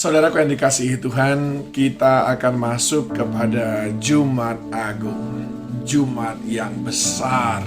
Saudaraku yang dikasihi Tuhan, kita akan masuk kepada Jumat Agung, Jumat yang besar,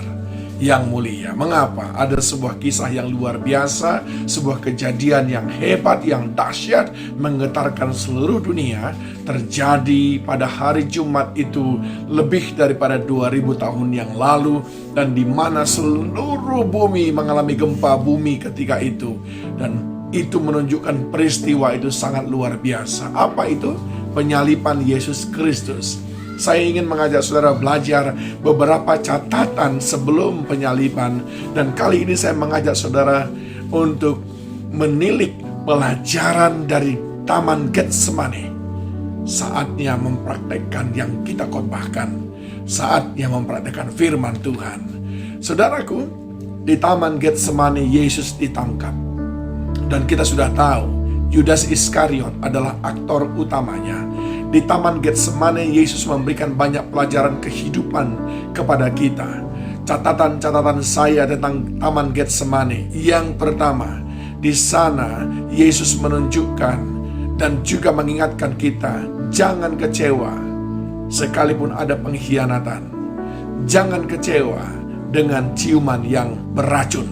yang mulia. Mengapa? Ada sebuah kisah yang luar biasa, sebuah kejadian yang hebat, yang dahsyat, menggetarkan seluruh dunia, terjadi pada hari Jumat itu lebih daripada 2000 tahun yang lalu, dan di mana seluruh bumi mengalami gempa bumi ketika itu. Dan itu menunjukkan peristiwa itu sangat luar biasa. Apa itu? Penyaliban Yesus Kristus. Saya ingin mengajak saudara belajar beberapa catatan sebelum penyaliban. Dan kali ini saya mengajak saudara untuk menilik pelajaran dari Taman Getsemani. Saatnya mempraktekkan yang kita khotbahkan. Saatnya mempraktekkan firman Tuhan. Saudaraku, di Taman Getsemani Yesus ditangkap. Dan kita sudah tahu, Yudas Iskariot adalah aktor utamanya. Di Taman Getsemani, Yesus memberikan banyak pelajaran kehidupan kepada kita. Catatan-catatan saya tentang Taman Getsemani. Yang pertama, di sana Yesus menunjukkan dan juga mengingatkan kita, jangan kecewa sekalipun ada pengkhianatan. Jangan kecewa dengan ciuman yang beracun.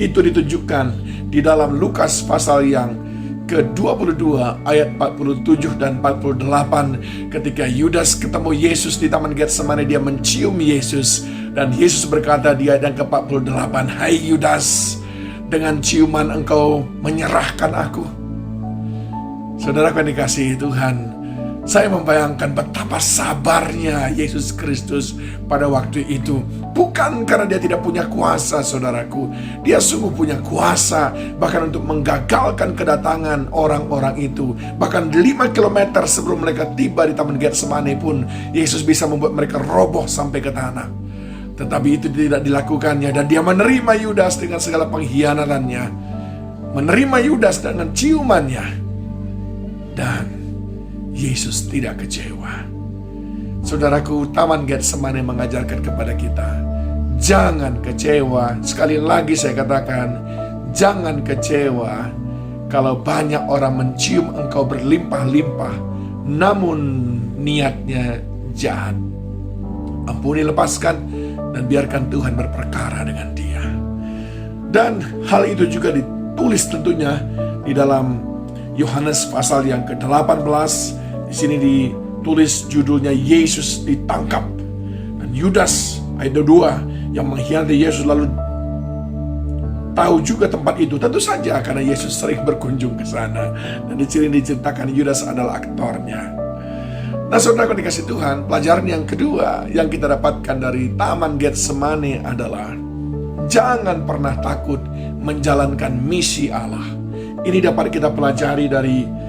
Itu ditunjukkan di dalam Lukas pasal yang ke-22 ayat 47 dan 48. Ketika Yudas ketemu Yesus di Taman Getsemani, dia mencium Yesus. Dan Yesus berkata di ayat yang ke-48, "Hai Yudas, dengan ciuman engkau menyerahkan aku." Saudara yang dikasihi Tuhan, saya membayangkan betapa sabarnya Yesus Kristus pada waktu itu. Bukan karena dia tidak punya kuasa, saudaraku. Dia sungguh punya kuasa, bahkan untuk menggagalkan kedatangan orang-orang itu. Bahkan 5 kilometer sebelum mereka tiba di Taman Getsemani pun, Yesus bisa membuat mereka roboh sampai ke tanah. Tetapi itu tidak dilakukannya, dan dia menerima Yudas dengan segala pengkhianatannya. Menerima Yudas dengan ciumannya. Dan Yesus tidak kecewa. Saudaraku, Taman Getsemani mengajarkan kepada kita, jangan kecewa. Sekali lagi saya katakan, jangan kecewa kalau banyak orang mencium engkau berlimpah-limpah, namun niatnya jahat. Ampuni, lepaskan, dan biarkan Tuhan berperkara dengan dia. Dan hal itu juga ditulis tentunya di dalam Yohanes pasal yang ke-18. Di sini ditulis judulnya Yesus ditangkap. Dan Yudas ayat 2 yang mengkhianati Yesus lalu tahu juga tempat itu. Tentu saja karena Yesus sering berkunjung ke sana. Dan di sini diceritakan Yudas adalah aktornya. Nah, saudara dikasih Tuhan, pelajaran yang kedua yang kita dapatkan dari Taman Getsemani adalah jangan pernah takut menjalankan misi Allah. Ini dapat kita pelajari dari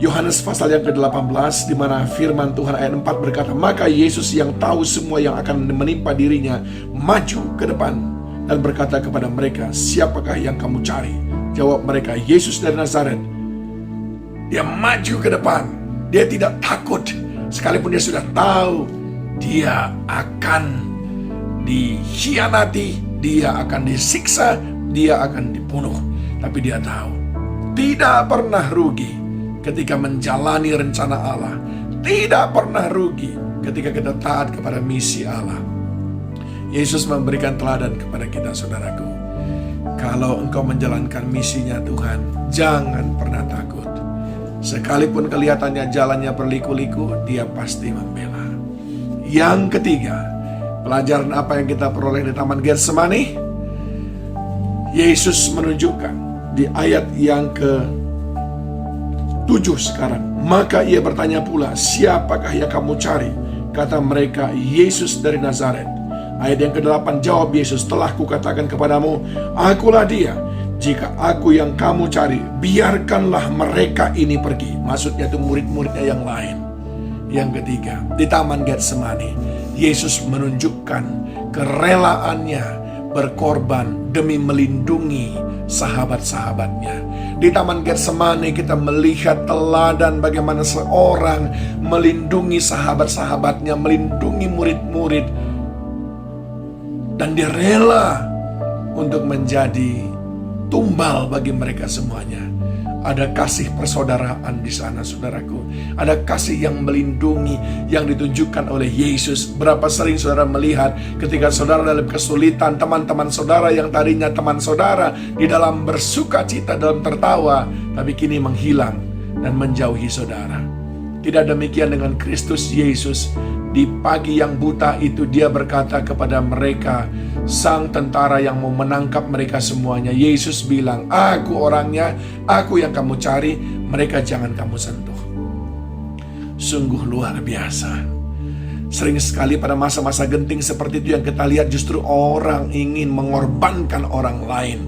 Yohanes pasal yang ke-18, di mana firman Tuhan ayat 4 berkata, maka Yesus yang tahu semua yang akan menimpa dirinya maju ke depan dan berkata kepada mereka, siapakah yang kamu cari? Jawab mereka, Yesus dari Nazaret. Dia maju ke depan. Dia tidak takut, sekalipun dia sudah tahu dia akan dikhianati, dia akan disiksa, dia akan dibunuh. Tapi dia tahu, tidak pernah rugi ketika menjalani rencana Allah. Tidak pernah rugi ketika kita taat kepada misi Allah. Yesus memberikan teladan kepada kita, saudaraku. Kalau engkau menjalankan misinya Tuhan, jangan pernah takut. Sekalipun kelihatannya jalannya berliku-liku, dia pasti membela. Yang ketiga, pelajaran apa yang kita peroleh di Taman Getsemani? Yesus menunjukkan di ayat yang ke-7 sekarang. Maka ia bertanya pula, siapakah yang kamu cari? Kata mereka, Yesus dari Nazaret. Ayat yang ke-8, jawab Yesus, telah kukatakan kepadamu, akulah dia. Jika aku yang kamu cari, biarkanlah mereka ini pergi. Maksudnya itu murid-muridnya yang lain. Yang ketiga, di Taman Getsemani, Yesus menunjukkan kerelaannya berkorban demi melindungi sahabat-sahabatnya. Di Taman Getsemani kita melihat teladan bagaimana seorang melindungi sahabat-sahabatnya, melindungi murid-murid, dan dia rela untuk menjadi tumbal bagi mereka semuanya. Ada kasih persaudaraan di sana, saudaraku. Ada kasih yang melindungi, yang ditunjukkan oleh Yesus. Berapa sering saudara melihat ketika saudara dalam kesulitan, teman-teman saudara yang tadinya teman saudara di dalam bersuka cita, dalam tertawa, tapi kini menghilang dan menjauhi saudara. Tidak demikian dengan Kristus Yesus. Di pagi yang buta itu dia berkata kepada mereka, sang tentara yang mau menangkap mereka semuanya, Yesus bilang, aku orangnya, aku yang kamu cari, mereka jangan kamu sentuh. Sungguh luar biasa. Sering sekali pada masa-masa genting seperti itu yang kita lihat justru orang ingin mengorbankan orang lain.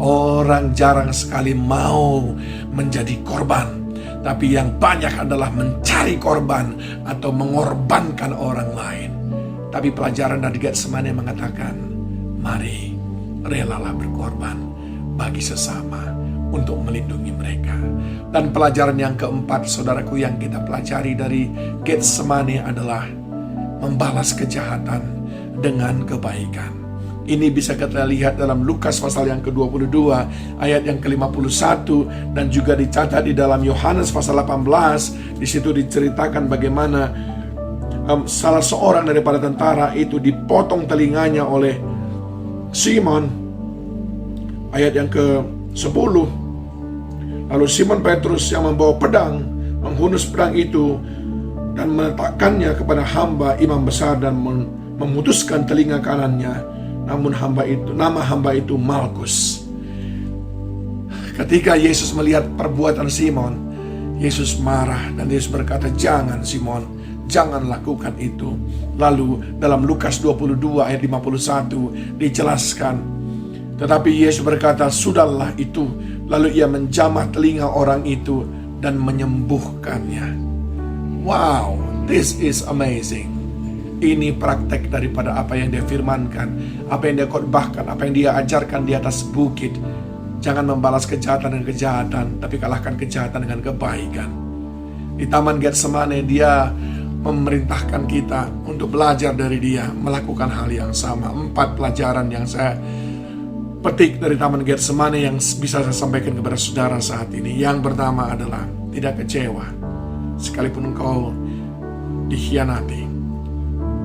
Orang jarang sekali mau menjadi korban, tapi yang banyak adalah mencari korban atau mengorbankan orang lain. Tapi pelajaran dari Getsemani mengatakan, mari relalah berkorban bagi sesama untuk melindungi mereka. Dan pelajaran yang keempat, saudaraku, yang kita pelajari dari Getsemani adalah membalas kejahatan dengan kebaikan. Ini bisa kita lihat dalam Lukas pasal yang ke-22 ayat yang ke-51 dan juga dicatat di dalam Yohanes pasal 18. Di situ diceritakan bagaimana salah seorang daripada tentara itu dipotong telinganya oleh Simon. Ayat yang ke-10. Lalu Simon Petrus yang membawa pedang menghunus pedang itu dan meletakkannya kepada hamba imam besar dan memutuskan telinga kanannya. Namun nama hamba itu Malkus. Ketika Yesus melihat perbuatan Simon, Yesus marah dan Yesus berkata, jangan Simon, jangan lakukan itu. Lalu dalam Lukas 22 ayat 51 dijelaskan, tetapi Yesus berkata, sudahlah itu. Lalu ia menjamah telinga orang itu dan menyembuhkannya. Wow, this is amazing. Ini praktek daripada apa yang dia firmankan, apa yang dia khotbahkan, apa yang dia ajarkan di atas bukit. Jangan membalas kejahatan dengan kejahatan, tapi kalahkan kejahatan dengan kebaikan. Di Taman Getsemani dia memerintahkan kita untuk belajar dari dia, melakukan hal yang sama. 4 pelajaran yang saya petik dari Taman Getsemani yang bisa saya sampaikan kepada saudara saat ini. Yang pertama adalah tidak kecewa sekalipun engkau dikhianati.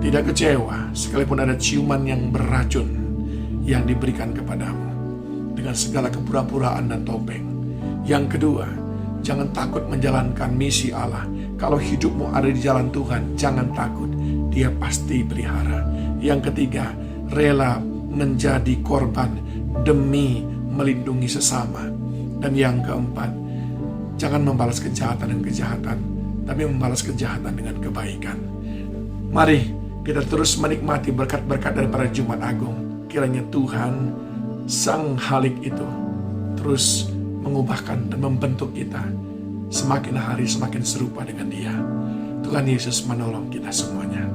Tidak kecewa sekalipun ada ciuman yang beracun yang diberikan kepadamu dengan segala kepura-puraan dan topeng. Yang kedua, jangan takut menjalankan misi Allah. Kalau hidupmu ada di jalan Tuhan, jangan takut, Dia pasti pelihara. Yang ketiga, rela menjadi korban demi melindungi sesama. Dan yang keempat, jangan membalas kejahatan dengan kejahatan, tapi membalas kejahatan dengan kebaikan. Mari kita terus menikmati berkat-berkat daripada Jumat Agung. Kiranya Tuhan, Sang Halik itu, terus mengubahkan dan membentuk kita semakin hari semakin serupa dengan Dia. Tuhan Yesus menolong kita semuanya.